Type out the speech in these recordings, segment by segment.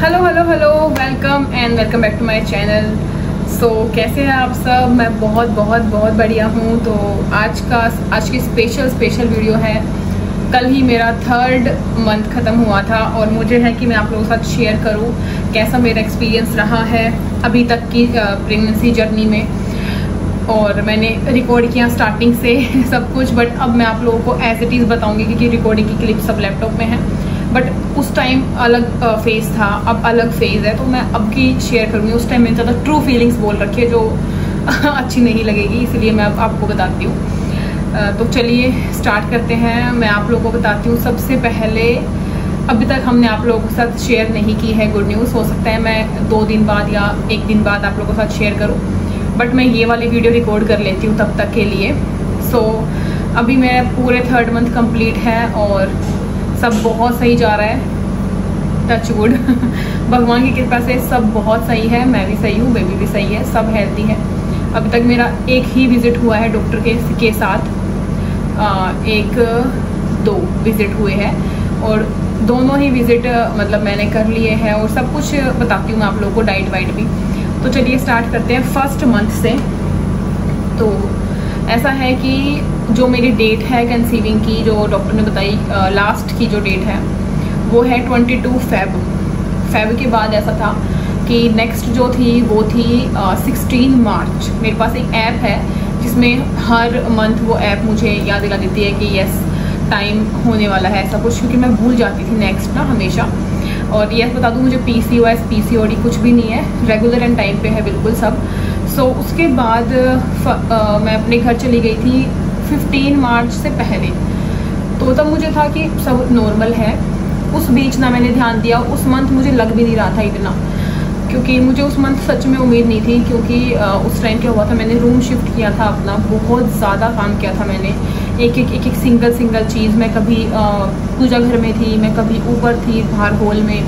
Hello hello hello, welcome and welcome back to my channel. So कैसे हैं आप सब? मैं बहुत बहुत बहुत बढ़िया हूँ। तो आज की स्पेशल वीडियो है। कल ही मेरा 3rd मंथ ख़त्म हुआ था और मुझे है कि मैं आप लोगों के साथ शेयर करूँ कैसा मेरा एक्सपीरियंस रहा है अभी तक की प्रेगनेंसी जर्नी में। और मैंने रिकॉर्ड किया स्टार्टिंग से सब कुछ, बट अब मैं आप लोगों को एज इट इज़ बताऊँगी क्योंकि रिकॉर्डिंग की क्लिप सब लैपटॉप में है। बट उस टाइम अलग फेज़ था, अब अलग फेज़ है, तो मैं अब की शेयर करूँगी। उस टाइम मैंने ज़्यादा ट्रू फीलिंग्स बोल रखी है जो अच्छी नहीं लगेगी, इसलिए मैं अब आपको बताती हूँ। तो चलिए स्टार्ट करते हैं। मैं आप लोगों को बताती हूँ। सबसे पहले अभी तक हमने आप लोगों के साथ शेयर नहीं की है गुड न्यूज़। हो सकता है मैं 2 दिन बाद या 1 दिन बाद आप लोगों के साथ शेयर करूँ, बट मैं ये वाली वीडियो रिकॉर्ड कर लेती हूँ तब तक के लिए। सो अभी मेरा पूरे 3rd मंथ कंप्लीट है और सब बहुत सही जा रहा है, टच वुड भगवान की कृपा से सब बहुत सही है। मैं भी सही हूँ, बेबी भी सही है, सब हेल्दी है। अभी तक मेरा एक ही विज़िट हुआ है डॉक्टर के साथ, 1-2 विज़िट हुए हैं और दोनों ही विज़िट मतलब मैंने कर लिए हैं और सब कुछ बताती हूँ मैं आप लोगों को, डाइट वाइट भी। तो चलिए स्टार्ट करते हैं 1st मंथ से। तो ऐसा है कि जो मेरी डेट है कंसीविंग की, जो डॉक्टर ने बताई लास्ट की जो डेट है वो है 22 फेब के बाद ऐसा था कि नेक्स्ट जो थी वो थी 16 मार्च। मेरे पास एक ऐप है जिसमें हर मंथ वो ऐप मुझे याद दिला देती है कि यस टाइम होने वाला है ऐसा कुछ, क्योंकि मैं भूल जाती थी नेक्स्ट ना हमेशा। और यस बता दूँ, मुझे PCOS PCOD कुछ भी नहीं है, रेगुलर एंड टाइम पे है बिल्कुल सब। सो उसके बाद मैं अपने घर चली गई थी 15 मार्च से पहले। तो तब मुझे था कि सब नॉर्मल है। उस बीच ना मैंने ध्यान दिया, उस मंथ मुझे लग भी नहीं रहा था इतना, क्योंकि मुझे उस मंथ सच में उम्मीद नहीं थी। क्योंकि उस टाइम क्या हुआ था, मैंने रूम शिफ्ट किया था अपना, बहुत ज़्यादा काम किया था मैंने, एक सिंगल चीज़। मैं कभी पूजा घर में थी, मैं कभी ऊपर थी बाहर हॉल में,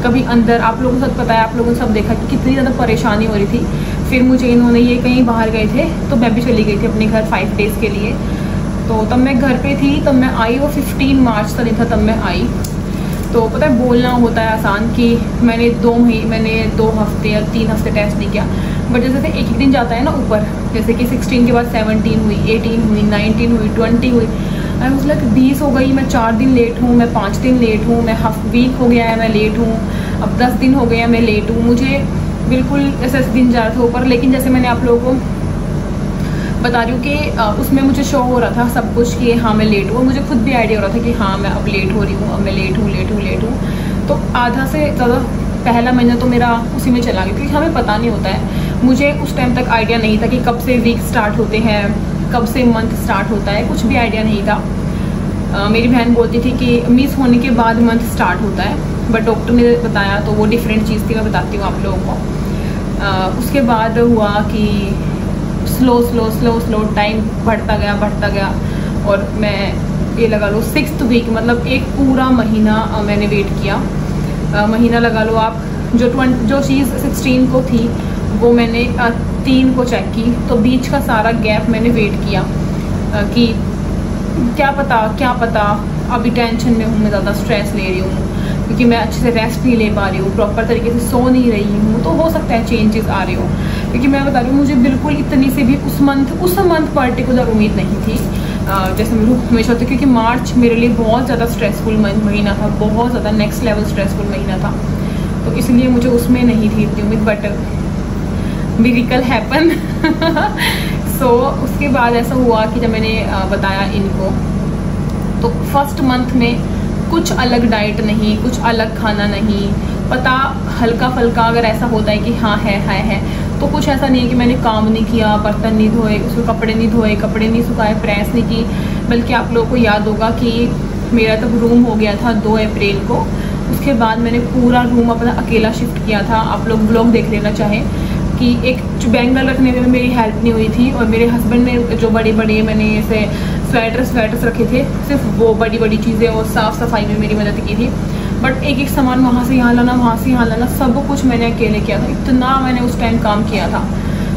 कभी अंदर। आप लोगों को सब पता है, आप लोगों ने सब देखा कि कितनी ज़्यादा परेशानी हो रही थी। फिर मुझे इन्होंने ये कहीं बाहर गए थे तो मैं भी चली गई थी अपने घर 5 डेज़ के लिए। तो तब मैं घर पे थी, तब मैं आई, वो 15 मार्च का दिन था तब मैं आई। तो पता है बोलना होता है आसान कि मैंने 2 हफ्ते या 3 हफ्ते टेस्ट नहीं किया, बट जैसे एक दिन जाता है ना ऊपर, जैसे कि 16 के बाद 17 हुई, 18 हुई, 19 हुई, 20 हुई, आई वाज लाइक 20 हो गई। मैं 4 दिन लेट हूँ, मैं 5 दिन लेट हूँ, मैं वीक हो गया है मैं लेट हूँ, अब 10 दिन हो गए हैं मैं लेट हूँ। मुझे बिल्कुल ऐसे दिन जा रहा था ऊपर। लेकिन जैसे मैंने आप लोगों को बता रही हूँ कि उसमें मुझे शो हो रहा था सब कुछ कि हाँ मैं लेट हूँ, मुझे खुद भी आइडिया हो रहा था कि हाँ मैं अब लेट हो रही हूँ, अब मैं लेट हूँ। तो आधा से ज़्यादा पहला महीना तो मेरा उसी में चला गया, क्योंकि हमें पता नहीं होता है। मुझे उस टाइम तक आइडिया नहीं था कि कब से वीक स्टार्ट होते हैं, कब से मंथ स्टार्ट होता है, कुछ भी आइडिया नहीं था। मेरी बहन बोलती थी कि मिस होने के बाद मंथ स्टार्ट होता है, बट डॉक्टर ने बताया तो वो डिफरेंट चीज़ थी, मैं बताती हूँ आप लोगों को। उसके बाद हुआ कि स्लो टाइम बढ़ता गया और मैं ये लगा लो 6th वीक, मतलब एक पूरा महीना मैंने वेट किया। महीना लगा लो आप। जो चीज़ 16 को थी वो मैंने 3 को चेक की, तो बीच का सारा गैप मैंने वेट किया कि क्या पता अभी टेंशन में हूँ, मैं ज़्यादा स्ट्रेस ले रही हूँ क्योंकि मैं अच्छे से रेस्ट नहीं ले पा रही हूँ, प्रॉपर तरीके से सो नहीं रही हूँ, तो हो सकता है चेंजेस आ रहे हो। क्योंकि मैं बता रही हूँ मुझे बिल्कुल इतनी से भी उस मंथ पर्टिकुलर उम्मीद नहीं थी जैसे मेरे हमेशा होती, क्योंकि मार्च मेरे लिए बहुत ज़्यादा स्ट्रेसफुल महीना था, बहुत ज़्यादा नेक्स्ट लेवल स्ट्रेसफुल महीना था। तो इसलिए मुझे उसमें नहीं थी इतनी उम्मीद, बट मिरेकल हैपन। सो उसके बाद ऐसा हुआ कि जब मैंने बताया इनको, तो 1st मंथ में कुछ अलग डाइट नहीं, कुछ अलग खाना नहीं, पता हल्का फल्का अगर ऐसा होता है कि हाँ है, तो कुछ ऐसा नहीं है कि मैंने काम नहीं किया, बर्तन नहीं धोए, उसमें कपड़े नहीं धोए, कपड़े नहीं सुखाए, प्रेस नहीं की। बल्कि आप लोगों को याद होगा कि मेरा तब रूम हो गया था 2 अप्रैल को। उसके बाद मैंने पूरा रूम अपना अकेला शिफ्ट किया था। आप लोग ब्लॉग देख लेना चाहें कि एक बैंगल रखने में मेरी हेल्प नहीं हुई थी, और मेरे हस्बैंड ने जो बड़े मैंने ऐसे स्वेटर्स रखे थे, सिर्फ वो बड़ी चीज़ें और साफ़ सफाई में मेरी मदद की थी। बट एक सामान वहाँ से यहाँ लाना, सब कुछ मैंने अकेले किया था। इतना मैंने उस टाइम काम किया था,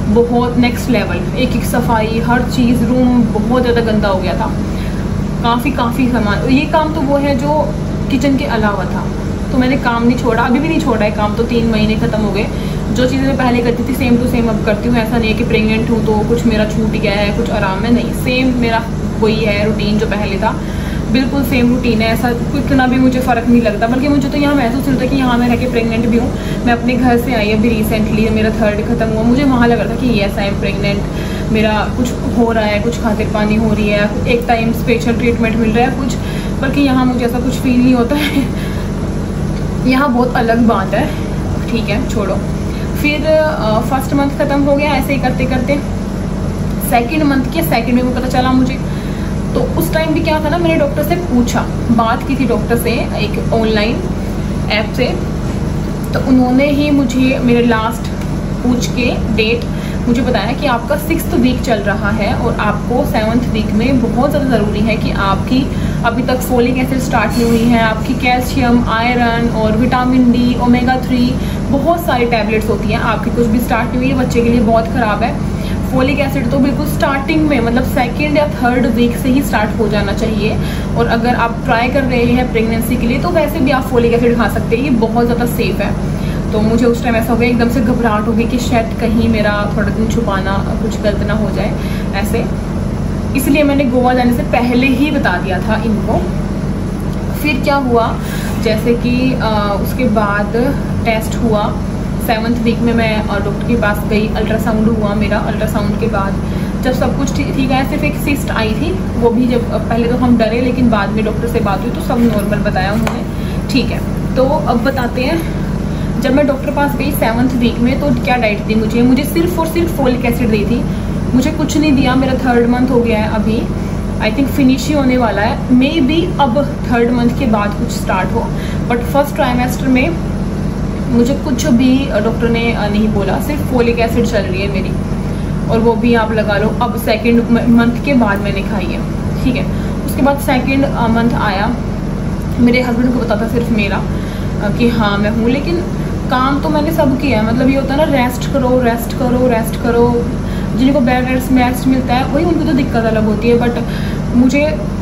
बहुत नेक्स्ट लेवल। एक सफाई, हर चीज़, रूम बहुत ज़्यादा गंदा हो गया था, काफ़ी सामान। ये काम तो वो है जो किचन के अलावा था, तो मैंने काम नहीं छोड़ा, अभी भी नहीं छोड़ा है काम, तो 3 महीने ख़त्म हो गए। जो चीज़ें मैं पहले करती थी सेम टू सेम अब करती हूँ। ऐसा नहीं है कि प्रेग्नेंट हूँ तो कुछ मेरा छूट गया है, कुछ आराम है, नहीं, सेम मेरा वही है रूटीन जो पहले था, बिल्कुल सेम रूटीन है। ऐसा इतना भी मुझे फ़र्क नहीं लगता, बल्कि मुझे तो यहाँ महसूस होता है कि यहाँ मैं रह के प्रेग्नेंट भी हूँ। मैं अपने घर से आई अभी रिसेंटली, मेरा 3rd ख़त्म हुआ, मुझे वहाँ लग रहा था कि येस आई एम प्रेग्नेंट, मेरा कुछ हो रहा है, कुछ खातिर पानी हो रही है, एक टाइम स्पेशल ट्रीटमेंट मिल रहा है कुछ, बल्कि यहाँ मुझे ऐसा कुछ फील नहीं होता है। यहाँ बहुत अलग बात है, ठीक है छोड़ो। फिर 1st मंथ ख़त्म हो गया, ऐसे ही करते करते 2nd मंथ के 2nd में पता चला मुझे। तो उस टाइम भी क्या था ना, मैंने डॉक्टर से पूछा, बात की थी डॉक्टर से एक ऑनलाइन ऐप से, तो उन्होंने ही मुझे मेरे लास्ट पूछ के डेट मुझे बताया कि आपका 6th वीक चल रहा है और आपको 7th वीक में बहुत ज़्यादा ज़रूरी है कि आपकी अभी तक फोलिक एसिड स्टार्ट नहीं हुई है, आपकी कैल्शियम, आयरन और विटामिन डी, ओमेगा 3 बहुत सारी टैबलेट्स होती हैं, आपकी कुछ भी स्टार्ट नहीं हुई है, बच्चे के लिए बहुत ख़राब है। फोलिक एसिड तो बिल्कुल स्टार्टिंग में, मतलब 2nd या 3rd वीक से ही स्टार्ट हो जाना चाहिए। और अगर आप ट्राई कर रहे हैं प्रेगनेंसी के लिए तो वैसे भी आप फोलिक एसिड खा सकते हैं, ये बहुत ज़्यादा सेफ है। तो मुझे उस टाइम ऐसा हो गया, एकदम से घबराहट हो गई कि शायद कहीं मेरा थोड़ा दिन छुपाना कुछ गलत ना हो जाए ऐसे, इसलिए मैंने गोवा जाने से पहले ही बता दिया था इनको। फिर क्या हुआ, जैसे कि उसके बाद टेस्ट हुआ 7th वीक में, मैं डॉक्टर के पास गई, अल्ट्रासाउंड हुआ मेरा। अल्ट्रासाउंड के बाद जब सब कुछ ठीक है, सिर्फ एक सिस्ट आई थी, वो भी जब पहले तो हम डरे, लेकिन बाद में डॉक्टर से बात हुई तो सब नॉर्मल बताया उन्होंने, ठीक है। तो अब बताते हैं, जब मैं डॉक्टर पास गई 7th वीक में तो क्या डाइट दी मुझे सिर्फ और सिर्फ फोलिक एसिड दी थी, मुझे कुछ नहीं दिया। मेरा 3rd मंथ हो गया है अभी, आई थिंक फिनिश ही होने वाला है, मे बी अब 3rd मंथ के बाद कुछ स्टार्ट हो, बट 1st ट्राइमेस्टर में मुझे कुछ भी डॉक्टर ने नहीं बोला, सिर्फ फोलिक एसिड चल रही है मेरी, और वो भी आप लगा लो अब 2nd मंथ के बाद मैंने खाई है, ठीक है। उसके बाद 2nd मंथ आया, मेरे हस्बैंड को पता था सिर्फ मेरा कि हाँ मैं हूँ, लेकिन काम तो मैंने सब किया है। मतलब ये होता है ना, रेस्ट करो रेस्ट करो रेस्ट करो, जिनको बेड रेस्ट मिलता है वही उनको तो दिक्कत अलग होती है, बट मुझे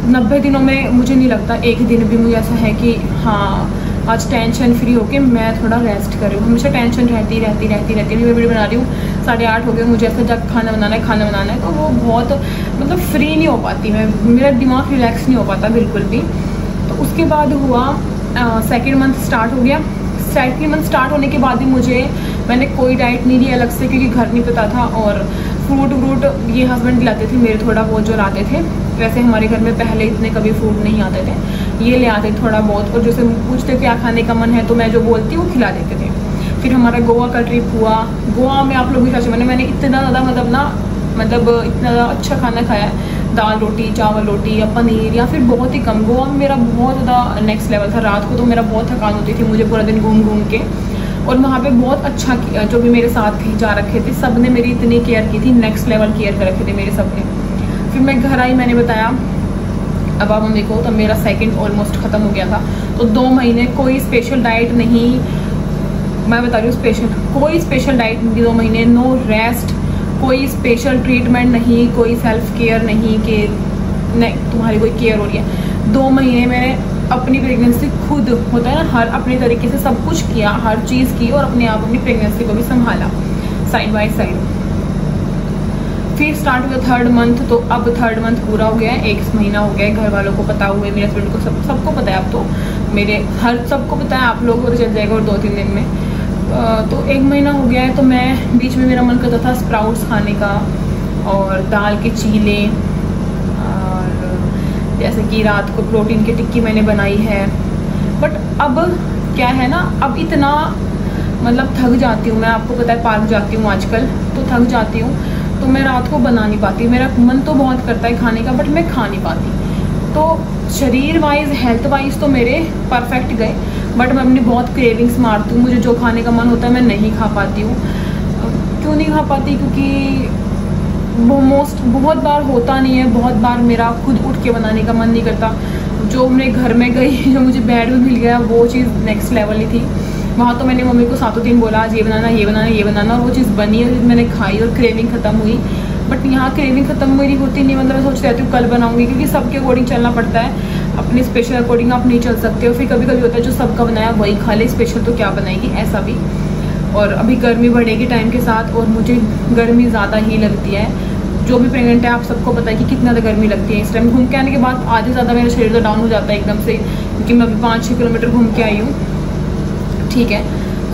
90 दिनों में मुझे नहीं लगता एक दिन भी मुझे ऐसा है कि हाँ आज टेंशन फ्री होके मैं थोड़ा रेस्ट कर रही हूँ। हमेशा टेंशन रहती मैं वीडियो बना रही हूँ, 8:30 हो गए, मुझे ऐसा जब खाना बनाना है, तो वो बहुत मतलब फ्री नहीं हो पाती मैं, मेरा दिमाग रिलैक्स नहीं हो पाता बिल्कुल भी। तो उसके बाद हुआ 2nd मंथ स्टार्ट हो गया। 2nd मंथ स्टार्ट होने के बाद भी मैंने कोई डाइट नहीं ली अलग से, क्योंकि घर नहीं पता था, और फ्रूट ये हस्बैंड लाते थे मेरे, थोड़ा बहुत जो लाते थे। वैसे हमारे घर में पहले इतने कभी फ्रूट नहीं आते थे, ये ले आते थोड़ा बहुत, और जैसे पूछते क्या खाने का मन है तो मैं जो बोलती वो खिला देते थे। फिर हमारा गोवा का ट्रिप हुआ, गोवा में आप लोग भी खा, मैंने इतना ज़्यादा मतलब इतना ज़्यादा अच्छा खाना खाया है, दाल रोटी, चावल रोटी या पनीर, या फिर बहुत ही कम। गोवा में मेरा बहुत ज़्यादा नेक्स्ट लेवल था, रात को तो मेरा बहुत थकान होती थी मुझे पूरा दिन घूम के, और वहाँ पे बहुत अच्छा जो भी मेरे साथ जा रखे थे सब ने मेरी इतनी केयर की थी, नेक्स्ट लेवल केयर कर रखे थे मेरे सब ने। फिर मैं घर आई, मैंने बताया अब आप मम्मी को, तब मेरा 2nd ऑलमोस्ट ख़त्म हो गया था। तो 2 महीने कोई स्पेशल डाइट नहीं, मैं बता रही हूँ कोई स्पेशल डाइट नहीं, 2 महीने नो रेस्ट, कोई स्पेशल ट्रीटमेंट नहीं, कोई सेल्फ केयर नहीं कि नहीं तुम्हारी कोई केयर हो रही है। 2 महीने मैंने अपनी प्रेगनेंसी खुद, होता है ना, हर अपने तरीके से सब कुछ किया, हर चीज़ की, और अपने आप अपनी प्रेगनेंसी को भी संभाला साइड बाय साइड। फिर स्टार्ट हुआ 3rd मंथ, तो अब 3rd मंथ पूरा हो गया है, 1 महीना हो गया है, घर वालों को पता हुए, मेरे हस्बैंड को सबको पता है, अब तो मेरे सबको पता है, आप लोगों को चल जाएगा और 2-3 दिन में। तो 1 महीना हो गया है, तो मैं बीच में मेरा मन करता था स्प्राउट्स खाने का और दाल के चीले, और जैसे कि रात को प्रोटीन की टिक्की मैंने बनाई है। बट अब क्या है ना, अब इतना मतलब थक जाती हूँ मैं, आपको पता है पार्क जाती हूँ आजकल, तो थक जाती हूँ, तो मैं रात को बना नहीं पाती। मेरा मन तो बहुत करता है खाने का, बट मैं खा नहीं पाती। तो शरीर वाइज, हेल्थ वाइज तो मेरे परफेक्ट गए, बट मैं अपनी बहुत क्रेविंग्स मारती हूँ, मुझे जो खाने का मन होता है मैं नहीं खा पाती हूँ। क्यों नहीं खा पाती? क्योंकि बहुत बार होता नहीं है, बहुत बार मेरा खुद उठ के बनाने का मन नहीं करता। जो मैं घर में गई, जो मुझे बेड में मिल गया, वो चीज़ नेक्स्ट लेवल ही थी। वहाँ तो मैंने मम्मी को 7 दिन बोला आज ये बनाना, और वो चीज़ बनी और मैंने खाई और क्रेविंग ख़त्म हुई। बट यहाँ क्रेविंग खत्म मेरी होती नहीं, मतलब मैं सोचती रहती हूँ कल बनाऊंगी, क्योंकि सबके अकॉर्डिंग चलना पड़ता है, अपने स्पेशल अकॉर्डिंग आप नहीं चल सकते हो। फिर कभी कभी होता है जो सबका बनाया वही खा ले, स्पेशल तो क्या बनाएगी, ऐसा भी। और अभी गर्मी बढ़ेगी टाइम के साथ, और मुझे गर्मी ज़्यादा ही लगती है। जो भी प्रेग्नेंट है आप सबको पता है कि कितना ज़्यादा गर्मी लगती है। इस टाइम घूम के आने के बाद आधे ज़्यादा मेरा शरीर तो डाउन हो जाता है एकदम से, क्योंकि मैं अभी 5-6 किलोमीटर घूम के आई हूँ, ठीक है।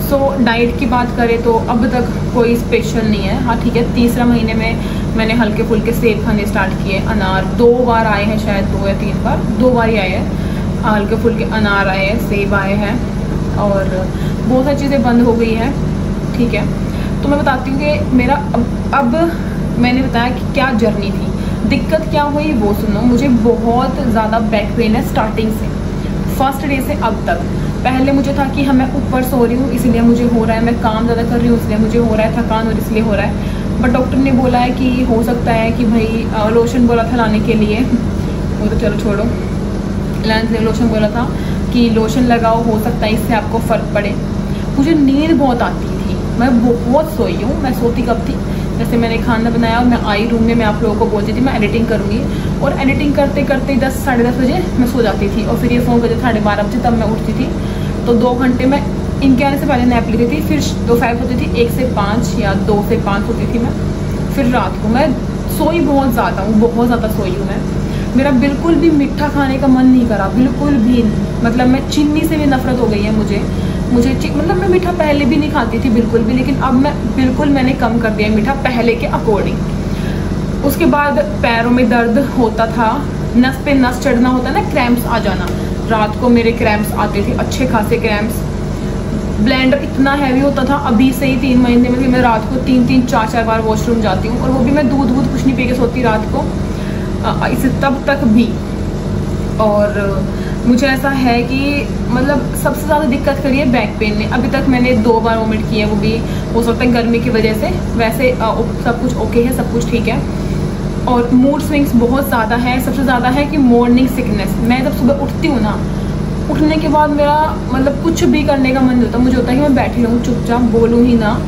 सो डाइट की बात करें तो अब तक कोई स्पेशल नहीं है। हाँ ठीक है, 3 महीने में मैंने हल्के फुल्के सेब खाने स्टार्ट किए। अनार 2 बार आए हैं, शायद 2 या 3 बार, 2 बार ही आए हैं। हल्के फुल्के अनार आए हैं, सेब आए हैं, और बहुत सारी चीज़ें बंद हो गई हैं, ठीक है। तो मैं बताती हूँ कि मेरा अब मैंने बताया कि क्या जर्नी थी, दिक्कत क्या हुई वो सुनो। मुझे बहुत ज़्यादा बैक पेन है स्टार्टिंग से, फर्स्ट डे से अब तक। पहले मुझे था कि हाँ मैं ऊपर सो रही हूँ इसलिए मुझे हो रहा है, मैं काम ज़्यादा कर रही हूँ इसलिए मुझे हो रहा है, थकान और इसलिए हो रहा है। बट डॉक्टर ने बोला है कि हो सकता है कि भाई लोशन बोला था लाने के लिए, वो तो चलो छोड़ो, लोशन बोला था कि लोशन लगाओ, हो सकता है इससे आपको फ़र्क पड़े। मुझे नींद बहुत आती थी, मैं बहुत सोई हूँ। मैं सोती कब थी, जैसे मैंने खाना बनाया और मैं आई रूम में, मैं आप लोगों को बोलती थी मैं एडिटिंग करूँगी, और एडिटिंग करते करते 10 साढ़े 10 बजे मैं सो जाती थी, और फिर ये फ़ोन बजे 12:30 बजे तब मैं उठती थी। तो 2 घंटे मैं इनके आने से पहले नैप लेती थी, फिर 2-5 होती थी, 1 से 5 या 2 से 5 होती थी मैं। फिर रात को मैं सोई बहुत ज़्यादा हूँ, बहुत ज़्यादा सोई हूँ मैं। मेरा बिल्कुल भी मीठा खाने का मन नहीं करा, बिल्कुल भी। मतलब मैं चीनी से भी नफरत हो गई है मुझे मतलब मैं मीठा पहले भी नहीं खाती थी बिल्कुल भी, लेकिन अब मैंने कम कर दिया मीठा पहले के अकॉर्डिंग। उसके बाद पैरों में दर्द होता था, नस पे नस चढ़ना होता है ना, क्रैम्प्स आ जाना। रात को मेरे क्रैम्प्स आते थे, अच्छे खासे क्रैम्प्स। ब्लेंडर इतना हैवी होता था अभी से ही 3 महीने में कि मैं रात को 3-3, 4-4 बार वॉशरूम जाती हूँ, और वो भी मैं दूध कुछ नहीं पी के सोती रात को, इसे तब तक भी। और मुझे ऐसा है कि मतलब सबसे ज़्यादा दिक्कत करी है बैक पेन ने। अभी तक मैंने 2 बार वोमिट किए, वो भी हो सकता है गर्मी की वजह से, वैसे सब कुछ ओके है, सब कुछ ठीक है। और मूड स्विंग्स बहुत ज़्यादा है। सबसे ज़्यादा है कि मॉर्निंग सिकनेस। मैं जब सुबह उठती हूँ ना, उठने के बाद मेरा मतलब कुछ भी करने का मन नहीं होता। मुझे होता है कि मैं बैठी रहूँ चुपचाप, बोलूँ ही ना,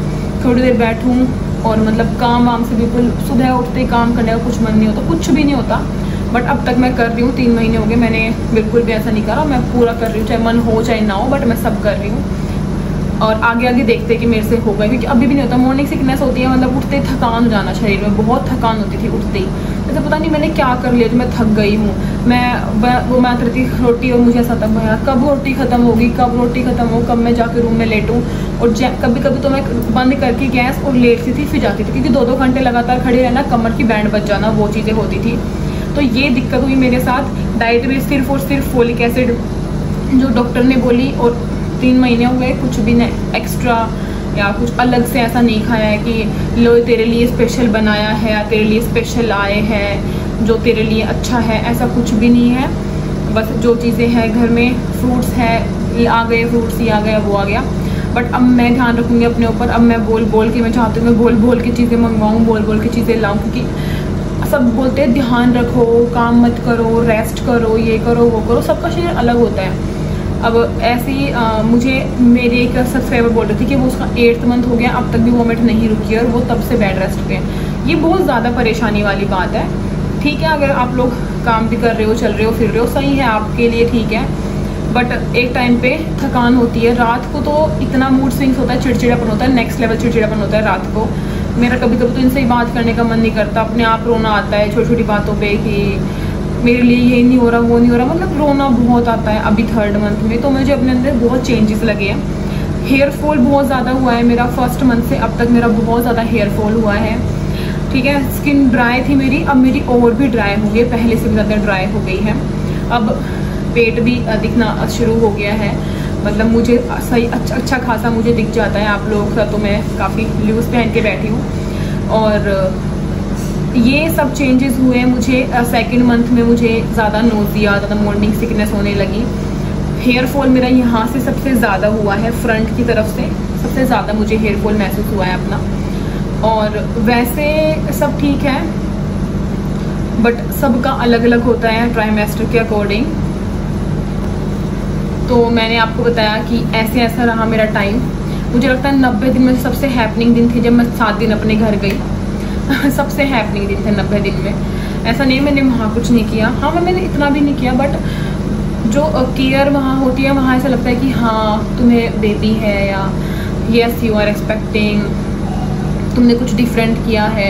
थोड़ी देर बैठूँ, और मतलब काम वाम से बिल्कुल सुबह उठते ही काम करने का कुछ मन नहीं होता, कुछ भी नहीं होता। बट अब तक मैं कर रही हूँ, 3 महीने हो गए, मैंने बिल्कुल भी ऐसा नहीं करा। मैं पूरा कर रही हूँ, चाहे मन हो चाहे ना हो, बट मैं सब कर रही हूँ। और आगे आगे देखते कि मेरे से होगा, क्योंकि अभी भी नहीं होता। मॉर्निंग सिकनेस होती है, मतलब उठते ही थकान हो जाना शरीर में, बहुत थकान होती थी उठते ही। जैसे पता नहीं मैंने क्या कर लिया, तो मैं थक गई हूँ। मैं आती थी रोटी, और मुझे ऐसा था भैया कब रोटी खत्म होगी, कब रोटी खत्म हो, कब मैं जाकर रूम में लेटूँ। और कभी कभी तो मैं बंद करके गैस और लेटती थी, फिर जाती थी, क्योंकि 2-2 घंटे लगातार खड़े रहना, कमर की बैंड बच जाना, वो चीज़ें होती थी। तो ये दिक्कत हुई मेरे साथ। डाइट में सिर्फ और सिर्फ फोलिक एसिड जो डॉक्टर ने बोली, और 3 महीने हुए कुछ भी नहीं एक्स्ट्रा या कुछ अलग से ऐसा नहीं खाया है कि लो तेरे लिए स्पेशल बनाया है या तेरे लिए स्पेशल आए हैं जो तेरे लिए अच्छा है, ऐसा कुछ भी नहीं है। बस जो चीज़ें हैं घर में, फ्रूट्स है, ये आ गए फ्रूट्स, ये आ गया वो आ गया। बट अब मैं ध्यान रखूँगी अपने ऊपर। अब मैं बोल के मैं चाहती हूँ मैं बोल के चीज़ें मंगवाऊँ, बोल के चीज़ें लाऊँ, क्योंकि सब बोलते हैं ध्यान रखो, काम मत करो, रेस्ट करो, ये करो वो करो, सबका शरीर अलग होता है। अब ऐसे ही मुझे मेरी एक सब्सक्राइबर बोल रही थी कि वो उसका 8th मंथ हो गया, अब तक भी वोमिट नहीं रुकी है, और वो तब से बेड रेस्ट पे है। ये बहुत ज़्यादा परेशानी वाली बात है। ठीक है, अगर आप लोग काम भी कर रहे हो, चल रहे हो, फिर रहे हो, सही है आपके लिए, ठीक है। बट एक टाइम पे थकान होती है। रात को तो इतना मूड स्विंग्स होता है, चिड़चिड़ापन होता है, नेक्स्ट लेवल चिड़चिड़ापन होता है रात को। मेरा कभी कभी तो इनसे ही बात करने का मन नहीं करता, अपने आप रोना आता है छोटी छोटी बातों पे कि मेरे लिए ये नहीं हो रहा, वो नहीं हो रहा, मतलब रोना बहुत आता है अभी 3rd मंथ में। तो मुझे अपने अंदर बहुत चेंजेस लगे हैं। हेयर फॉल बहुत ज़्यादा हुआ है मेरा, 1st मंथ से अब तक मेरा बहुत ज़्यादा हेयर फॉल हुआ है, ठीक है। स्किन ड्राई थी मेरी, अब मेरी और भी ड्राई हो गई, पहले से भी ज़्यादा ड्राई हो गई है। अब पेट भी दिखना शुरू हो गया है, मतलब मुझे सही अच्छा खासा मुझे दिख जाता है। आप लोग का तो मैं काफ़ी लूज़ पहन के बैठी हूँ। और ये सब चेंजेस हुए मुझे 2nd मंथ में। मुझे ज़्यादा नोज़िया, ज़्यादा मॉर्निंग सिकनेस होने लगी। हेयर फॉल मेरा यहाँ से सबसे ज़्यादा हुआ है, फ्रंट की तरफ से सबसे ज़्यादा मुझे हेयर फॉल महसूस हुआ है अपना। और वैसे सब ठीक है, बट सबका अलग अलग होता है ट्राइमेस्टर के अकॉर्डिंग। तो मैंने आपको बताया कि ऐसे ऐसा रहा मेरा टाइम। मुझे लगता है 90 दिन में सबसे हैपनिंग दिन थे जब मैं 7 दिन अपने घर गई। सबसे हैपनिंग दिन थे 90 दिन में। ऐसा नहीं मैंने वहाँ कुछ नहीं किया, हाँ मैंने इतना भी नहीं किया, बट जो केयर वहाँ होती है वहाँ ऐसा लगता है कि हाँ तुम्हें बेबी है, या यस यू आर एक्सपेक्टिंग, तुमने कुछ डिफरेंट किया है।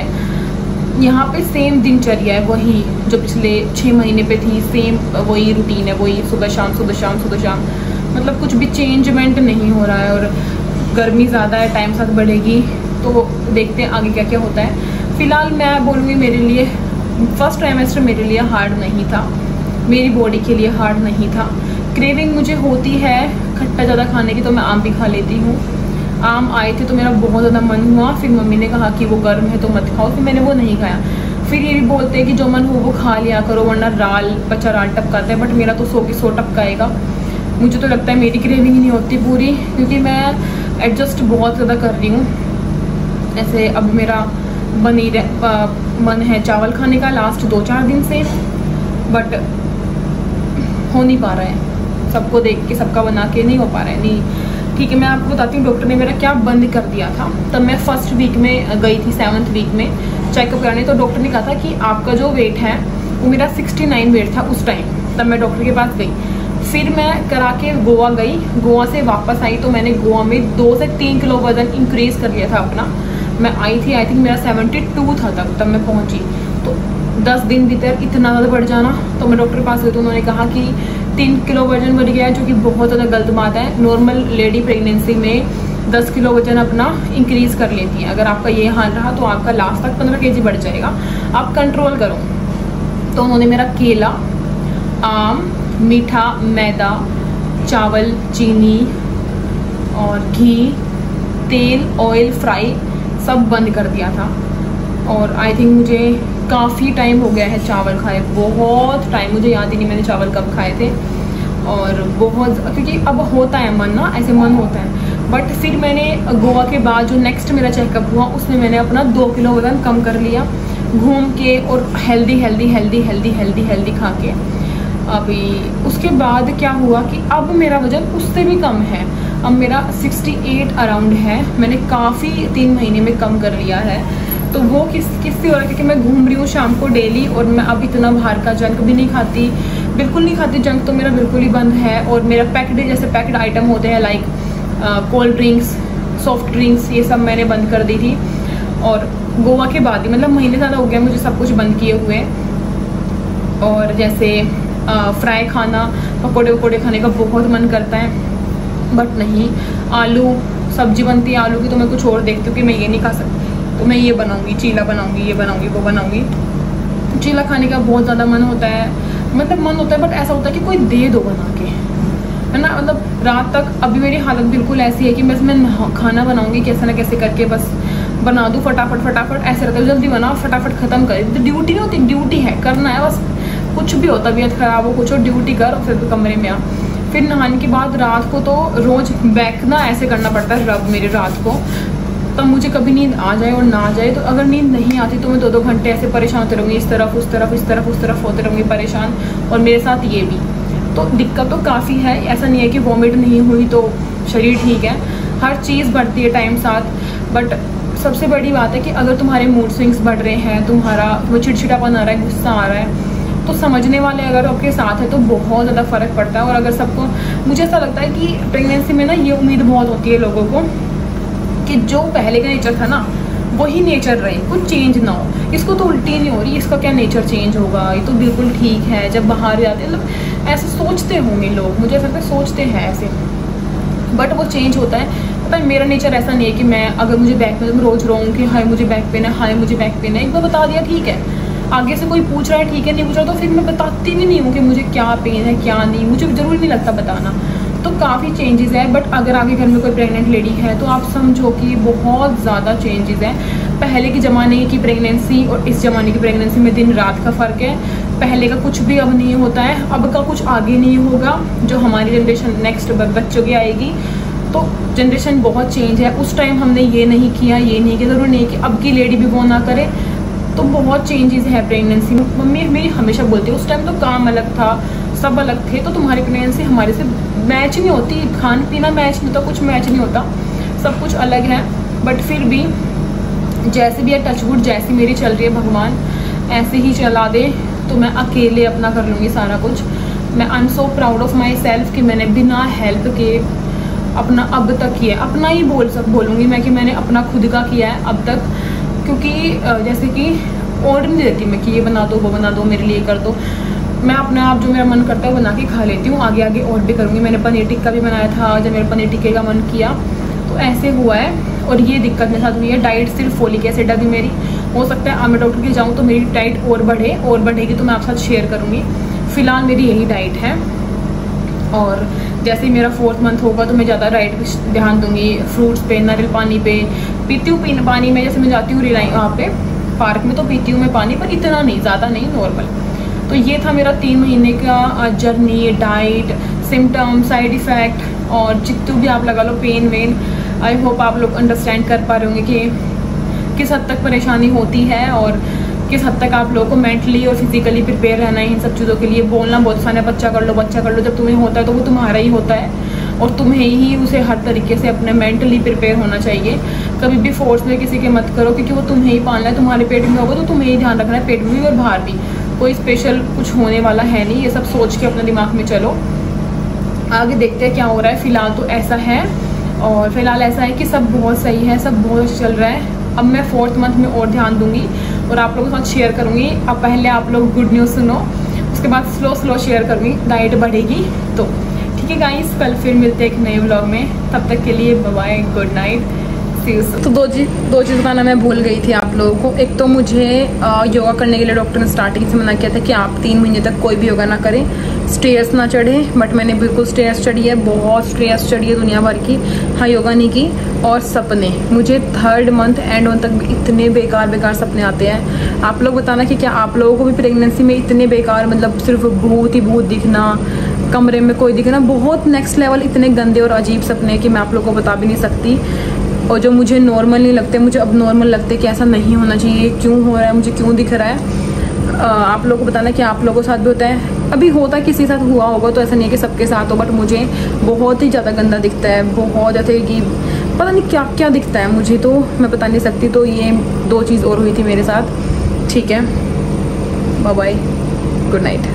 यहाँ पे सेम दिनचर्या है, वही जो पिछले 6 महीने पे थी, सेम वही रूटीन है, वही सुबह शाम सुबह शाम सुबह शाम, मतलब कुछ भी चेंजमेंट नहीं हो रहा है। और गर्मी ज़्यादा है, टाइम साथ बढ़ेगी, तो देखते हैं आगे क्या क्या होता है। फ़िलहाल मैं बोलूँगी मेरे लिए फर्स्ट ट्राइमेस्टर मेरे लिए हार्ड नहीं था, मेरी बॉडी के लिए हार्ड नहीं था। क्रेविंग मुझे होती है खट्टा ज़्यादा खाने की, तो मैं आम भी खा लेती हूँ। आम आए थे तो मेरा बहुत ज़्यादा मन हुआ, फिर मम्मी ने कहा कि वो गर्म है तो मत खाओ, फिर मैंने वो नहीं खाया। फिर ये भी बोलते हैं कि जो मन हो वो खा लिया करो, वरना बच्चा राल टपकाता है, बट मेरा तो 100 की 100 टपकाएगा। मुझे तो लगता है मेरी क्रेविंग ही नहीं होती पूरी, क्योंकि मैं एडजस्ट बहुत ज़्यादा कर रही हूँ। ऐसे अब मेरा मन है चावल खाने का लास्ट 2-4 दिन से, बट हो नहीं पा रहा है, सबको देख के सबका बना के नहीं हो पा रहा है। नहीं ठीक है, मैं आपको बताती हूँ डॉक्टर ने मेरा क्या बंद कर दिया था। तब मैं फर्स्ट वीक में गई थी, 7th वीक में चेकअप कराने, तो डॉक्टर ने कहा था कि आपका जो वेट है वो मेरा 69 वेट था उस टाइम। तब मैं डॉक्टर के पास गई, फिर मैं करा के गोवा गई, गोवा से वापस आई तो मैंने गोवा में 2 से 3 किलो वजन इंक्रीज़ कर लिया था अपना। मैं आई थी, आई थिंक मेरा 72 था तब मैं पहुँची। तो 10 दिन भीतर इतना ज़्यादा बढ़ जाना, तो मैं डॉक्टर के पास गई तो उन्होंने कहा कि 3 किलो वजन बढ़ गया है, जो कि बहुत ज़्यादा गलत बात है। नॉर्मल लेडी प्रेगनेंसी में 10 किलो वजन अपना इंक्रीज़ कर लेती है। अगर आपका ये हाल रहा तो आपका लास्ट तक 15 kg बढ़ जाएगा, आप कंट्रोल करो। तो उन्होंने मेरा केला, आम, मीठा, मैदा, चावल, चीनी और घी, तेल, ऑयल, फ्राई सब बंद कर दिया था। और आई थिंक मुझे काफ़ी टाइम हो गया है चावल खाए, बहुत टाइम, मुझे याद ही नहीं मैंने चावल कब खाए थे। और बहुत, क्योंकि अब होता है मन ना, ऐसे मन होता है। बट फिर मैंने गोवा के बाद जो नेक्स्ट मेरा चेकअप हुआ उसमें मैंने अपना 2 किलो वजन कम कर लिया, घूम के और healthy healthy healthy healthy healthy healthy खा के। अभी उसके बाद क्या हुआ कि अब मेरा वजन उससे भी कम है, अब मेरा 68 अराउंड है। मैंने काफ़ी 3 महीने में कम कर लिया है। तो वो किससे हो रहा है, क्योंकि मैं घूम रही हूँ शाम को डेली, और मैं अब इतना बाहर का जंक भी नहीं खाती, बिल्कुल नहीं खाती। जंक तो मेरा बिल्कुल ही बंद है। और मेरा जैसे पैक्ड आइटम होते हैं like cold drinks, soft drinks, ये सब मैंने बंद कर दी थी। और गोवा के बाद ही, मतलब महीने ज़्यादा हो गया मुझे सब कुछ बंद किए हुए। और जैसे फ्राई खाना, पकौड़े वकौड़े खाने का बहुत मन करता है, बट नहीं। आलू सब्जी बनती है आलू की, तो मैं कुछ और देखती हूँ कि मैं ये नहीं खा सकती, तो मैं ये बनाऊँगी, चीला बनाऊँगी, ये बनाऊँगी, वो बनाऊँगी। चीला खाने का बहुत ज़्यादा मन होता है, मतलब मन होता है, बट ऐसा होता है कि कोई दे दो बना के, है ना। मतलब रात तक, अभी मेरी हालत बिल्कुल ऐसी है कि बस मैं खाना बनाऊँगी कैसे ना कैसे करके, बस बना दूँ फटाफट फटाफट, ऐसे रहता है जल्दी बनाओ फटाफट ख़त्म कर। तो ड्यूटी नहीं होती, ड्यूटी है, करना है बस। कुछ भी हो, तबीयत ख़राब हो, कुछ हो, ड्यूटी कर, फिर तो कमरे में आ। फिर नहाने के बाद रात को तो रोज़ बैक ना ऐसे करना पड़ता है रब मेरे रात को, तब मुझे कभी नींद आ जाए और ना आ जाए। तो अगर नींद नहीं आती तो मैं 2-2 घंटे ऐसे परेशान होते रहूँगी, इस तरफ उस तरफ, इस तरफ उस तरफ होते रहूँगी परेशान। और मेरे साथ ये भी, तो दिक्कत तो काफ़ी है। ऐसा नहीं है कि वॉमिट नहीं हुई तो शरीर ठीक है, हर चीज़ बढ़ती है टाइम साथ। बट सबसे बड़ी बात है कि अगर तुम्हारे मूड स्विंग्स बढ़ रहे हैं, तुम्हें चिड़चिड़ापन आ रहा है, गुस्सा आ रहा है, तो समझने वाले अगर आपके साथ है तो बहुत ज़्यादा फ़र्क पड़ता है। और अगर सबको, मुझे ऐसा लगता है कि प्रेगनेंसी में ना ये उम्मीद बहुत होती है लोगों को कि जो पहले का नेचर था ना वही नेचर रहे, कुछ चेंज ना हो। इसको तो उल्टी नहीं हो रही, इसका क्या नेचर चेंज होगा, ये तो बिल्कुल ठीक है। जब बाहर जाते हैं, मतलब ऐसे सोचते होंगे लोग, मुझे ऐसा लगता है सोचते हैं ऐसे, बट वो चेंज होता है। पता है मेरा नेचर ऐसा नहीं है कि मैं अगर मुझे बैक पेन, तो मैं रोज़ रोऊँ कि हाय मुझे बैक पेन है, हाय मुझे बैक पेन है। एक बार बता दिया ठीक है, आगे से कोई पूछ रहा है ठीक है, नहीं पूछ रहा तो फिर मैं बताती भी नहीं हूँ कि मुझे क्या पेन है क्या नहीं, मुझे ज़रूरी नहीं लगता बताना। तो काफ़ी चेंजेस है। बट अगर आगे घर में कोई प्रेग्नेंट लेडी है तो आप समझो कि बहुत ज़्यादा चेंजेस है। पहले के ज़माने की प्रेगनेंसी और इस ज़माने की प्रेगनेंसी में दिन रात का फ़र्क है। पहले का कुछ भी अब नहीं होता है, अब का कुछ आगे नहीं होगा। जो हमारी जनरेशन नेक्स्ट बच्चों की आएगी, तो जनरेशन बहुत चेंज है। उस टाइम हमने ये नहीं किया, ये नहीं किया, ज़रूर नहीं कि अब की लेडी भी वो ना करे। तो बहुत चेंजेस है प्रेगनेंसी में। मम्मी मेरी हमेशा बोलती है उस टाइम तो काम अलग था, सब अलग थे, तो तुम्हारी प्रेगनेंसी हमारे से मैच नहीं होती, खान पीना मैच नहीं होता, कुछ मैच नहीं होता, सब कुछ अलग है। बट फिर भी जैसे भी है टचवुड, जैसी मेरी चल रही है भगवान ऐसे ही चला दे, तो मैं अकेले अपना कर लूँगी सारा कुछ। मैं I am so proud of my self कि मैंने बिना हेल्प के अपना अब तक किया है। अपना ही बोलूँगी मैं कि मैंने अपना खुद का किया है अब तक, क्योंकि जैसे कि ऑर्डर नहीं देती मैं कि ये बना दो वो बना दो मेरे लिए कर दो। मैं अपने आप जो मेरा मन करता है बना के खा लेती हूँ, आगे आगे और भी करूँगी। मैंने पनीर टिक्का भी बनाया था, जब मेरा पनीर टिक्के का मन किया तो ऐसे हुआ है। और ये दिक्कत मेरे साथ हुई है, डाइट सिर्फ फोलिक एसिड अभी मेरी, हो सकता है मैं डॉक्टर के जाऊँ तो मेरी डाइट और बढ़ेगी तो मैं आपके साथ शेयर करूँगी। फ़िलहाल मेरी यही डाइट है, और जैसे ही मेरा 4th मंथ होगा तो मैं ज़्यादा डाइट पे ध्यान दूँगी, फ्रूट्स पे, नारियल पानी पे पीती हूँ। पानी में जैसे मैं जाती हूँ वहाँ पे पार्क में तो पीती हूँ मैं पानी, पर इतना नहीं, ज़्यादा नहीं, नॉर्मल। तो ये था मेरा 3 महीने का journey, diet, symptom, side effect और जितने भी आप लगा लो पेन वेन। आई होप आप लोग अंडरस्टैंड कर पा रहे होंगे कि किस हद तक परेशानी होती है और किस हद तक आप लोगों को मेंटली और फिजिकली प्रिपेयर रहना है इन सब चीज़ों के लिए। बोलना बहुत आसान है, बच्चा कर लो, जब तुम्हें होता है तो वो तुम्हारा ही होता है और तुम्हें ही उसे हर तरीके से अपने मेंटली प्रिपेयर होना चाहिए। कभी भी फोर्स में किसी के मत करो, क्योंकि वो तुम्हें ही पालना है, तुम्हारे पेट में होगा तो तुम्हें ही ध्यान रखना है, पेट में भी और बाहर भी। कोई स्पेशल कुछ होने वाला है नहीं, ये सब सोच के अपने दिमाग में चलो। आगे देखते हैं क्या हो रहा है। फ़िलहाल तो ऐसा है, और फिलहाल ऐसा है कि सब बहुत सही है, सब बहुत चल रहा है। अब मैं 4th मंथ में और ध्यान दूंगी और आप लोगों के साथ शेयर करूंगी। अब पहले आप लोग गुड न्यूज़ सुनो, उसके बाद स्लो शेयर करूंगी, डाइट बढ़ेगी तो। ठीक है गाइस, कल फिर मिलते हैं एक नए व्लॉग में, तब तक के लिए बाय बाय, गुड नाइट। तो दो चीज़ बताना मैं भूल गई थी आप लोगों को। एक तो मुझे योगा करने के लिए डॉक्टर ने स्टार्टिंग से मना किया था कि आप 3 महीने तक कोई भी योगा ना करें, स्टेयर्स ना चढ़े, बट मैंने बिल्कुल स्टेयर्स चढ़ी है, बहुत स्टेयर्स चढ़ी है दुनिया भर की। हाँ, योगा नहीं की। और सपने, मुझे 3rd मंथ एंड मंथ तक इतने बेकार सपने आते हैं। आप लोग बताना कि क्या आप लोगों को भी प्रेगनेंसी में इतने बेकार, मतलब सिर्फ भूत ही भूत दिखना, कमरे में कोई दिखना, बहुत नेक्स्ट लेवल इतने गंदे और अजीब सपने कि मैं आप लोगों को बता भी नहीं सकती। और जो मुझे नॉर्मल नहीं लगते, मुझे अब नॉर्मल लगते कि ऐसा नहीं होना चाहिए, क्यों हो रहा है, मुझे क्यों दिख रहा है। आप लोगों को बताना कि आप लोगों के साथ भी होता है। अभी होता किसी के साथ हुआ होगा तो ऐसा नहीं है कि सबके साथ हो, बट मुझे बहुत ही ज़्यादा गंदा दिखता है, बहुत ज़्यादा कि पता नहीं क्या क्या दिखता है मुझे, तो मैं बता नहीं सकती। तो ये 2 चीज़ और हुई थी मेरे साथ। ठीक है, बाय बाय, गुड नाइट।